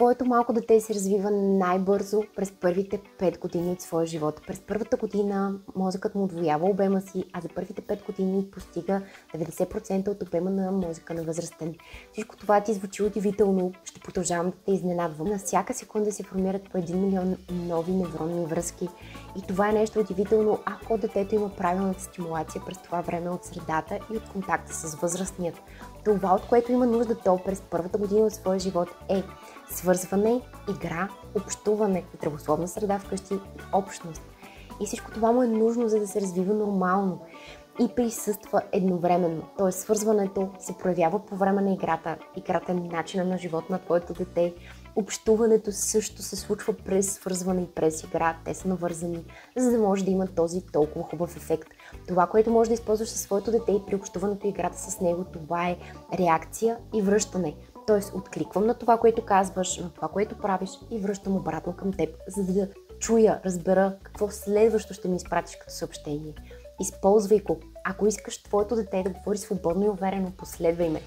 Твоето малко дете се развива най-бързо през първите 5 години от своя живот. През първата година мозъкът му удвоява обема си, а за първите 5 години постига 90% от обема на мозъка на възрастен. Всичко това ти звучи удивително, ще продължавам да те изненадвам. На всяка секунда се формират по 1 милион нови невронни връзки и това е нещо удивително, ако детето има правилната стимулация през това време от средата и от контакта с възрастният. Това, от което има нужда то през първата година от своя живот е свързване, игра, общуване, здравословна среда вкъщи и общност. И всичко това му е нужно, за да се развива нормално и присъства едновременно. Тоест свързването се проявява по време на играта. Играта е начина на живот на твоето дете. Общуването също се случва през свързване и през игра. Те са навързани, за да може да има този толкова хубав ефект. Това, което може да използваш със своето дете и при общуването и играта с него, това е реакция и връщане. Тоест, откликвам на това, което казваш, на това, което правиш и връщам обратно към теб, за да чуя, разбера какво следващо ще ми изпратиш като съобщение. Използвай го. Ако искаш твоето дете да говори свободно и уверено, последвай ме.